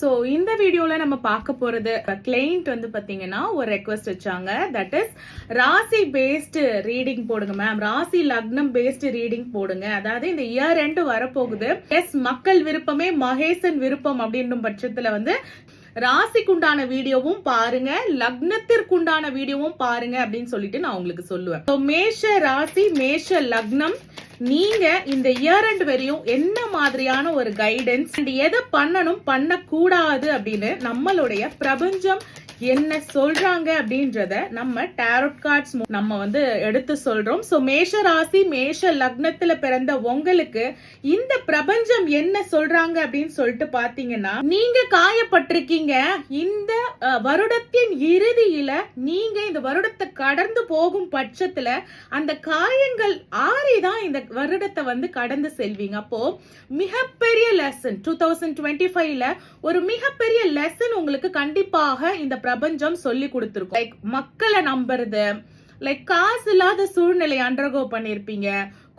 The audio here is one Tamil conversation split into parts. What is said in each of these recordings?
ஸோ இந்த வீடியோல நம்ம பார்க்க போறது கிளைண்ட் வந்து பாத்தீங்கன்னா ஒரு ரெக்வஸ்ட் வச்சாங்க. தட் இஸ் ராசி பேஸ்டு ரீடிங் போடுங்க மேம், ராசி லக்னம் பேஸ்டு ரீடிங் போடுங்க. அதாவது இந்த இயர் எண்ட் வரப்போகுது. எஸ், மக்கள் விருப்பமே மகேசன் விருப்பம் அப்படின்னும் பட்சத்துல வந்து ராசிக்குண்டான வீடியோவும் பாருங்க, லக்னத்திற்குண்டான வீடியோவும் பாருங்க அப்படின்னு சொல்லிட்டு நான் உங்களுக்கு சொல்லுவேன். மேஷ ராசி மேஷ லக்னம், நீங்க இந்த இயர் எண்ட் வரையும் என்ன மாதிரியான ஒரு கைடன்ஸ், எதை பண்ணணும் பண்ணக்கூடாது அப்படின்னு நம்மளுடைய பிரபஞ்சம் என்ன சொல்றாங்க அப்படின்றத நம்ம டாரோட் கார்ட்ஸ் நம்ம வந்து எடுத்து சொல்றோம். சோ மேஷ ராசி மேஷ லக்னத்துல பிறந்த உங்களுக்கு இந்த பிரபஞ்சம் என்ன சொல்றாங்க அப்படின்னு சொல்லிட்டு பாத்தீங்கன்னா, நீங்க காயப்பட்டிருக்கீங்க. இந்த வருடத்தின் இறுதியில நீங்க இந்த வருடத்தை கடந்து போகும் பட்சத்துல அந்த காயங்கள் ஆறிதான் இந்த வருடத்தை வந்து கடந்து செல்வீங்க. அப்போ மிகப்பெரிய லெசன் 2025ல ஒரு மிகப்பெரிய லெசன் உங்களுக்கு கண்டிப்பாக இந்த பிரபஞ்சம் சொல்லி கொடுத்திருக்கும். லைக் மக்களை நம்புறது, லைக் காசு இல்லாத சூழ்நிலை அண்டர்கோ பண்ணிருப்பீங்க,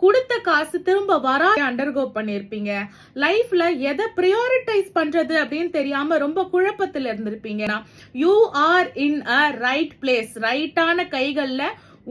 கொடுத்த காசு திரும்ப வரா அண்டர்கோ பண்ணிருப்பீங்க, லைஃப்ல எதை பிரியாரிட்டைஸ் பண்றது அப்படின்னு தெரியாம ரொம்ப குழப்பத்துல இருந்திருப்பீங்க. You are in a right place, ரைட்டான கைகள்ல,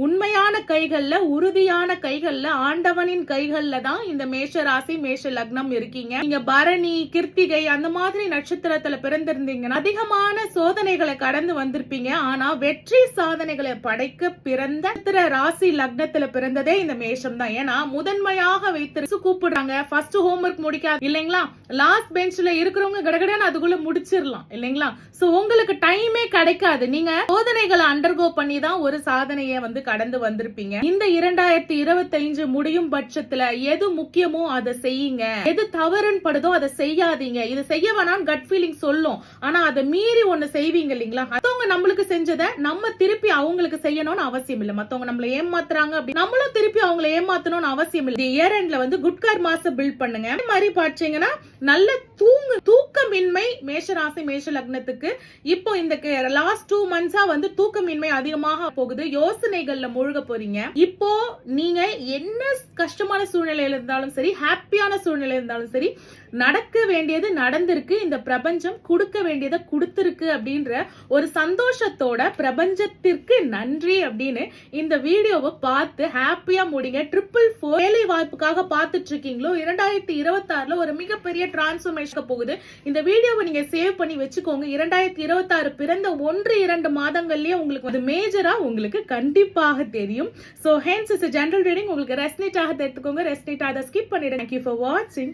உண்மையான கைகள்ல, உறுதியான கைகள்ல, ஆண்டவனின் கைகள்ல தான் இந்த மேஷ ராசி மேஷ லக்னம் இருக்கீங்க. நீங்க பரணி கிருத்திகை அந்த மாதிரி நட்சத்திரத்துல பிறந்திருந்தீங்கன்னா அதிகமான சோதனைகளை கடந்து வந்திருப்பீங்க. ஆனா வெற்றி சாதனைகளை படைக்க பிறந்த ராசி லக்னத்துல பிறந்ததே இந்த மேஷம் தான். ஏன்னா முதன்மையாக வைத்து கூப்பிடுறாங்க. ஃபர்ஸ்ட் ஹோம்வொர்க் முடிக்காது இல்லைங்களா, லாஸ்ட் பெஞ்ச்ல இருக்கிறவங்க கடகடன்னு அதுக்குள்ள முடிச்சிடலாம் இல்லைங்களா. சோ உங்களுக்கு டைமே கிடைக்காது. நீங்க சோதனைகளை அண்டர்கோ பண்ணி தான் ஒரு சாதனையை வந்து கடந்து வந்திருப்பீங்க. இந்த 2025 முடியும் பட்சத்துல எது முக்கியமோ அதை செய்யுங்க, எது தவறுன்னு படுதோ அதை செய்யாதீங்க. இது செய்ய வேணாம் கட் ஃபீலிங் சொல்லும், ஆனா அதை மீறி ஒண்ணு செய்வீங்க இல்லீங்களா. மத்தவங்க நம்மளுக்கு செஞ்சதை நம்ம திருப்பி அவங்களுக்கு செய்யணும்னு அவசியம் இல்லை. மத்தவங்க நம்மள ஏமாத்துறாங்க அப்படி நம்மளும் திருப்பி அவங்களை ஏமாத்தணும்னு அவசியம் இல்லை. இயர் எண்ட்ல வந்து குட் கர்மாஸை பில்ட் பண்ணுங்க. இந்த மாதிரி பாத்தீங்கன்னா நல்ல தூக்கமின்மை மேஷராசி மேஷ லக்னத்துக்கு இப்போ இந்த லாஸ்ட் 2 மந்த்ஸா வந்து தூக்கமின்மை அதிகமாக போகுது. யோசனைகள்ல மூழ்க போறீங்க. இப்போ நீங்க என்ன கஷ்டமான சூழ்நிலையில இருந்தாலும் சரி, ஹாப்பியான சூழ்நிலை இருந்தாலும் சரி, நடக்க வேண்டியது நடந்திருக்கு, இந்த பிரபஞ்சம் கொடுக்க வேண்டியதை கொடுத்திருக்கு அப்படின்ற ஒரு சந்தோஷத்தோட பிரபஞ்சத்திற்கு நன்றி அப்படின்னு இந்த வீடியோவை பார்த்து ஹாப்பியா முடிங்க. 444 வேலை வாய்ப்புக்காக பார்த்துட்டு இருக்கீங்களோ, 2026ல ஒரு மிகப்பெரிய டிரான்ஸ்ஃபர்மேஷன் போகுது. இந்த வீடியோவை நீங்க சேவ் பண்ணி வச்சுக்கோங்க. 2026 பிறந்த 1-2 மாதங்கள்லயே உங்களுக்கு அது மேஜரா உங்களுக்கு கண்டிப்பாக தெரியும். So hence is a general reading. உங்களுக்கு ரெஸ்னேட் ஆக எடுத்துக்கோங்க, ரெஸ்னேட் ஆக ஸ்கிப் பண்ணிடுங்க. Thank you for watching.